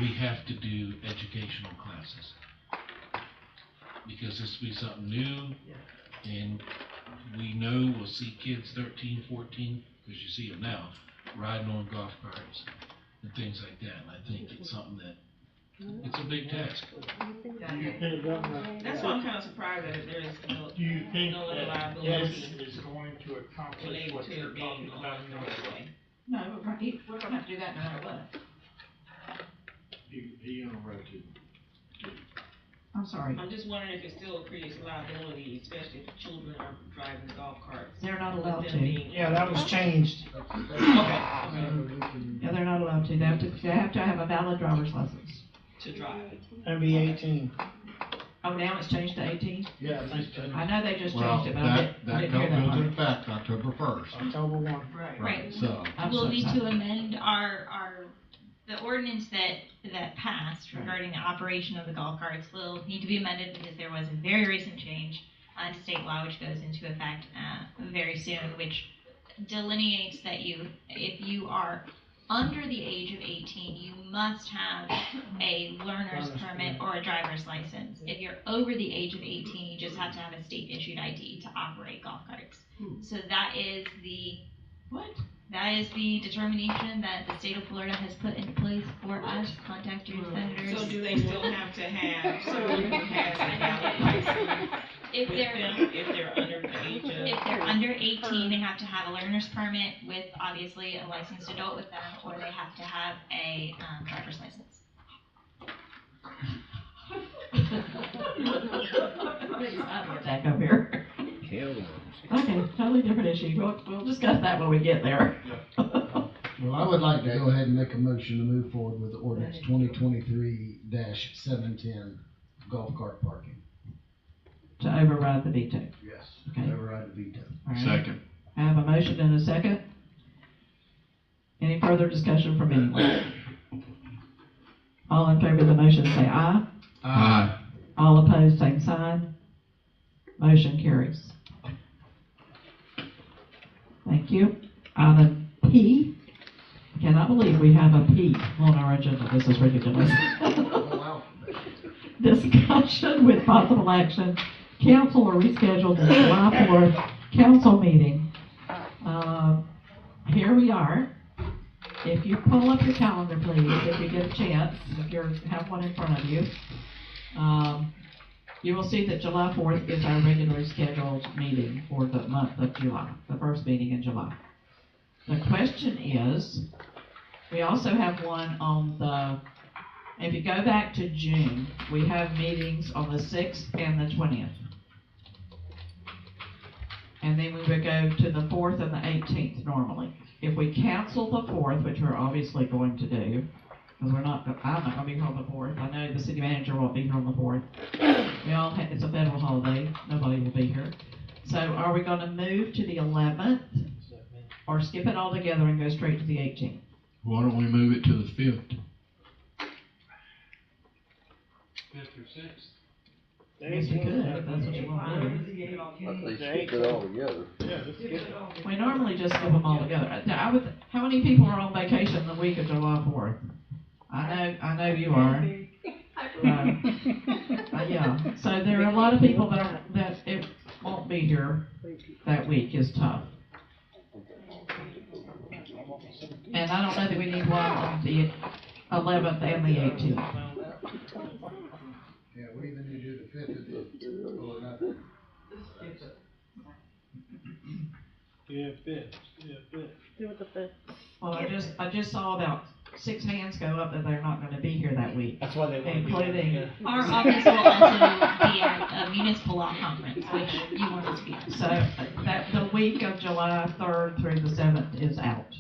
we have to do educational classes. Because this will be something new, and we know we'll see kids 13, 14, because you see them now, riding on golf carts and things like that. And I think it's something that, it's a big task. That's why I'm kind of surprised that there is no, Do you think no other that liability this is going to accomplish related what to you're it being talking on about? the roadway? No, we're gonna have to do that no matter what. He interrupted. I'm sorry. I'm just wondering if it still creates liability, especially if children are driving golf carts. They're not allowed Them to. being- Yeah, that was changed. Yeah, they're not allowed to. They have to have a valid driver's license. To drive. And be 18. Oh, now it's changed to 18? Yeah, thanks, Judge. I know they just Well, changed it, but I that didn't hear that goes part. into effect October 1st. October 1. Right. So. We'll need to amend the ordinance that passed regarding the operation of the golf carts will need to be amended because there was a very recent change to state law which goes into effect very soon, which delineates that if you are under the age of 18, you must have a learner's permit or a driver's license. If you're over the age of 18, you just have to have a state issued ID to operate golf carts. So that is the That is the determination that the state of Florida has put into place for us. Contact your senators. So do they still have to have someone who has a valid license If with they're them if they're under the age of? If they're under 18, they have to have a learner's permit with obviously a licensed adult with them, or they have to have a driver's license. Back up here. Okay, totally different issue. We'll discuss that when we get there. Well, I would like to go ahead and make a motion to move forward with ordinance 2023-710, golf cart parking. To override the veto. Yes. Okay. Override the veto. All right. Second. I have a motion and a second. Any further discussion from anyone? All in favor of the motion say aye. Aye. All opposed, same sign. Motion carries. Thank you. Item P. I cannot believe we have a P on our agenda. This is ridiculous. Discussion with possible action. Council will reschedule the July 4th council meeting. Here we are. If you pull up your calendar, please, if you get a chance, if you have one in front of you. you will see that July 4th is our regularly scheduled meeting for the month of July, the first meeting in July. The question is, we also have one on if you go back to June, we have meetings on the 6th and the 20th. And then we would go to the 4th and the 18th normally. If we cancel the 4th, which we're obviously going to do, because I'm not gonna be here on the 4th. I know the city manager won't be here on the 4th. It's a federal holiday, nobody will be here. So are we gonna move to the 11th, or skip it all together and go straight to the 18th? Why don't we move it to the 5th? 5th or 6th? Yes, we could, if that's what you want to do. We normally just skip them all together. How many people are on vacation the week of July 4th? I know you are. Yeah, so there are a lot of people that it won't be here that week is tough. And I don't know that we need one on the 11th and the 18th. Yeah, we either need to do the 5th or nothing. Yeah, 5th. Do it the 5th. Well, I just saw about 6 hands go up that they're not gonna be here that week. That's why they want to including. Our office will also be at a municipal law conference, which you want us to be at. So that the week of July 3rd through the 7th is out.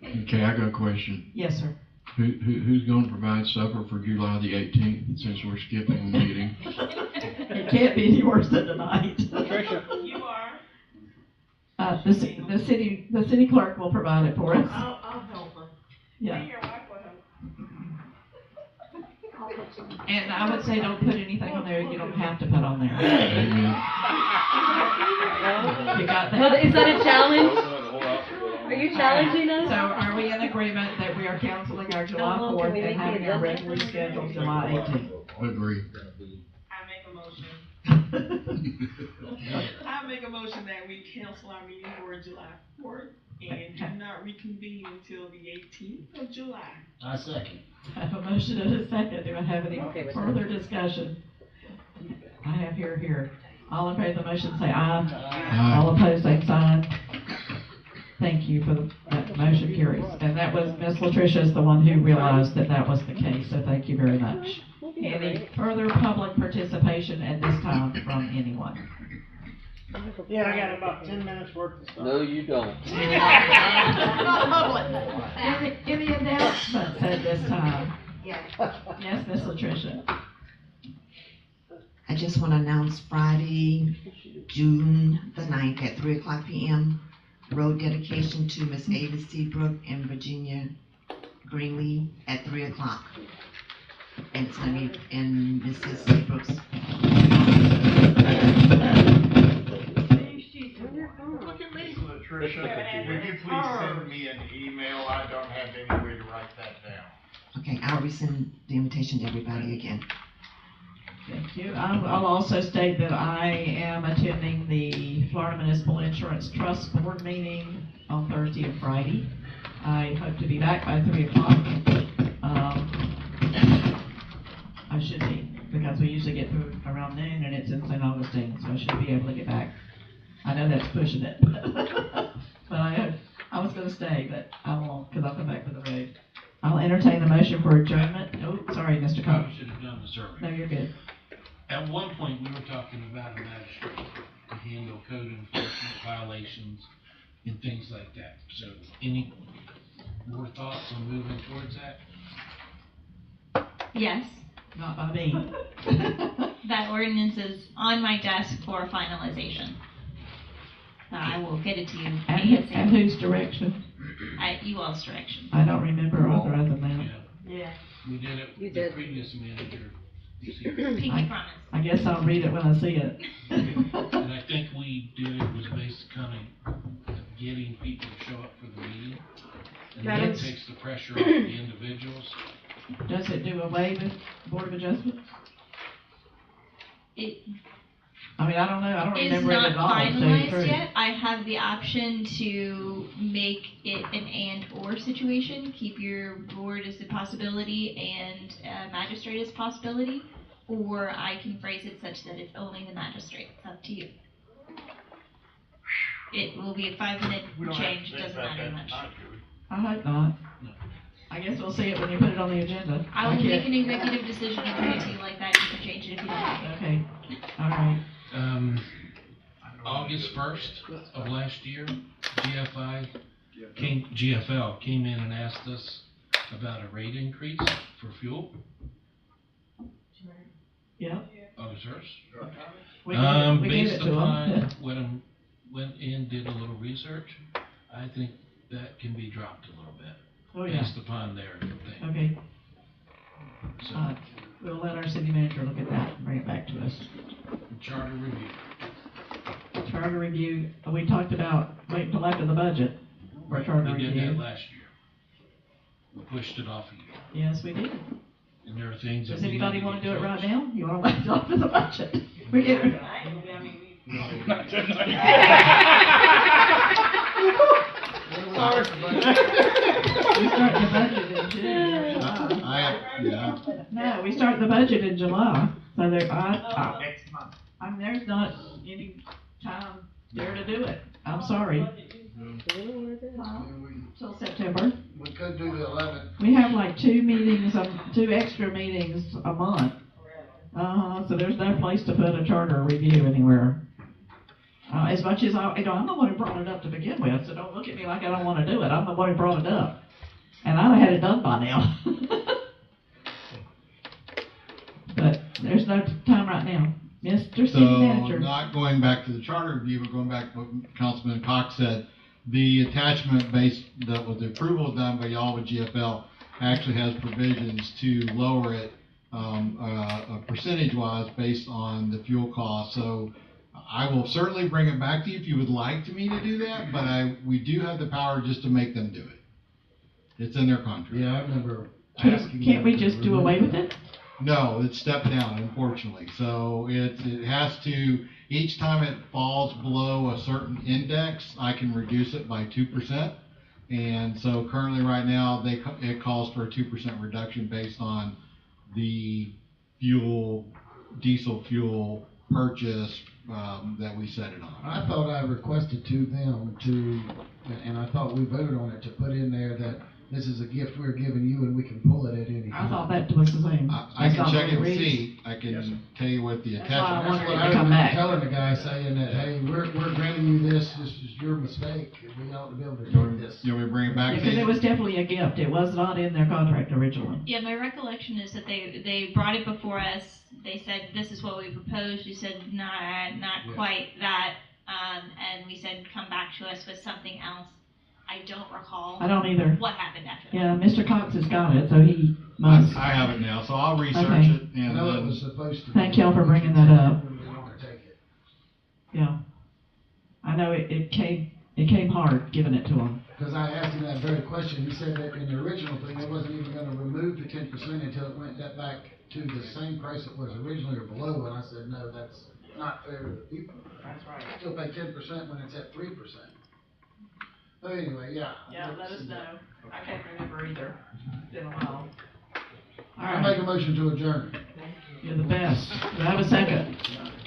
Okay, I got a question. Yes, sir. Who's gonna provide supper for July the 18th, since we're skipping a meeting? It can't be any worse than tonight. Tricia. You are. The city clerk will provide it for us. I'll help her. Yeah. Your wife will help. And I would say don't put anything on there you don't have to put on there. Amen. You got that? Well, is that a challenge? Are you challenging us? So are we in agreement that we are canceling our July 4th and having our regularly scheduled July 18th? Agree. I make a motion that we cancel our meeting for July 4th and do not reconvene until the 18th of July. I second. I have a motion and a second. Do I have any further discussion? I have here. All in favor of the motion say aye. Aye. All opposed, same sign. Thank you for that motion carries. And that was, Ms. Latricia is the one who realized that was the case, so thank you very much. Any further public participation at this time from anyone? Yeah, I got about 10 minutes worth of stuff. No, you don't. Any announcements at this time? Yes. Yes, Ms. Latricia. I just want to announce Friday, June the 9th at 3:00 p.m. road dedication to Miss Ava Seabrook and Virginia Greenlee at 3:00. And it's going to be in Mrs. Seabrook's. Look at me. Latricia, would you please send me an email? I don't have any way to write that down. Okay, I'll resend the invitation to everybody again. Thank you. I'll also state that I am attending the Florida Municipal Insurance Trust Board meeting on Thursday and Friday. I hope to be back by 3:00. I should be, because we usually get through around noon and it's in St. Augustine, so I should be able to get back. I know that's pushing it. But I was going to stay, but I won't, because I'll come back to the road. I'll entertain the motion for adjournment. Oh, sorry, Mr. Cox. We should have done this earlier. No, you're good. At one point, we were talking about a magistrate to handle code enforcement violations and things like that. So any more thoughts on moving towards that? Yes, Not by me. that ordinance is on my desk for finalization. I will get it to you At ASAP. whose direction? At you all's direction. I don't remember authorizing that. Yeah. We did it You with the did. previous manager. was here. Pinky promise. I guess I'll read it when I see it. And I think we did it was based kind of getting people to show up for the meeting. And Madam- that takes the pressure off the individuals. Does it do away with Board of Adjustments? It, I mean, I don't know, I don't It's remember it not at all, to tell you the finalized truth. yet. I have the option to make it an and/or situation. Keep your board as a possibility and magistrate as a possibility, or I can phrase it such that it's only the magistrate. It's up to you. It will be a 5-minute change. It doesn't matter much. I hope not. I guess we'll see it when you put it on the agenda. I will can't- make an executive decision and give it to you like that. You can change it if you like. Okay, all right. August 1st of last year, GFL came in and asked us about a rate increase for fuel. Yeah. Officers. We gave Based it to 'em. upon when I went in, did a little research, I think that can be dropped a little bit. Oh, yeah. Based upon their thing. Okay, So, we'll let our city manager look at that and bring it back to us. charter review. Charter review, we talked about waiting till after the budget for charter We did that review. last year. We pushed it off a year. Yes, we did. And there are things that Does we anybody need to want to get do it right fixed. now? You want to wait till after the budget? We get We start the budget in June. No, we start the budget in July, so there, I mean, there's not any time there to do it. I'm sorry. Till September. We could do the 11th. We have like 2 meetings, 2 extra meetings a month. So there's no place to put a charter review anywhere. As much as I'm the one who brought it up to begin with, so don't look at me like I don't want to do it. I'm the one who brought it up. And I'd have had it done by now. But there's no time right now. Mr. City So, Manager. not going back to the charter review, but going back to what Councilman Cox said, the attachment based, that was the approval done by y'all with GFL, actually has provisions to lower it, percentage-wise based on the fuel cost. So, I will certainly bring it back to you if you would like me to do that, but we do have the power just to make them do it. It's in their contract. Yeah, I remember asking. Can't we them to just do away with it? No, it's stepped down, unfortunately. So it has to, each time it falls below a certain index, I can reduce it by 2%. And so currently right now, it calls for a 2% reduction based on the diesel fuel purchase that we set it on. I thought I requested to them and I thought we voted on it to put in there that this is a gift we're giving you and we can pull it at any time. I thought that was the same. I can check and see. I can tell you what the That's why I attachment wanted That's what it I to come remember back. telling the guy, saying that, hey, we're granting you this is your mistake, and we ought to be able to do this. You want me to bring it back to Because you? it was definitely a gift. It was not in their contract originally. Yeah, my recollection is that they brought it before us. They said, this is what we proposed. We said, not quite that. And we said, come back to us with something else. I don't recall. I don't either. What happened after that. Yeah, Mr. Cox has got it, so he must. I have it now, so I'll research Okay. it I and know it then. was supposed to. Thank y'all for bringing that up. We want to take it. Yeah. I know it came hard giving it to him. Because I asked him that very question, he said that in the original thing, they wasn't even gonna remove the 10% until it went that back to the same price it was originally or below, and I said, no, that's not fair to the people. That's right. Still pay 10% when it's at 3%. But anyway, yeah. Yeah, let us know. I can't remember either. It's been a while. All I right. make a motion to adjourn. You're the best. Do I have a second?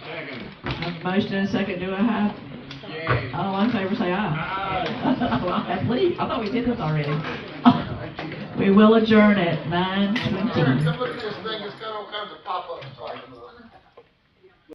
I have a motion and a second. Do I have? All in favor say aye. Well, please. I thought we did this already. We will adjourn at 9:20. Come look at this thing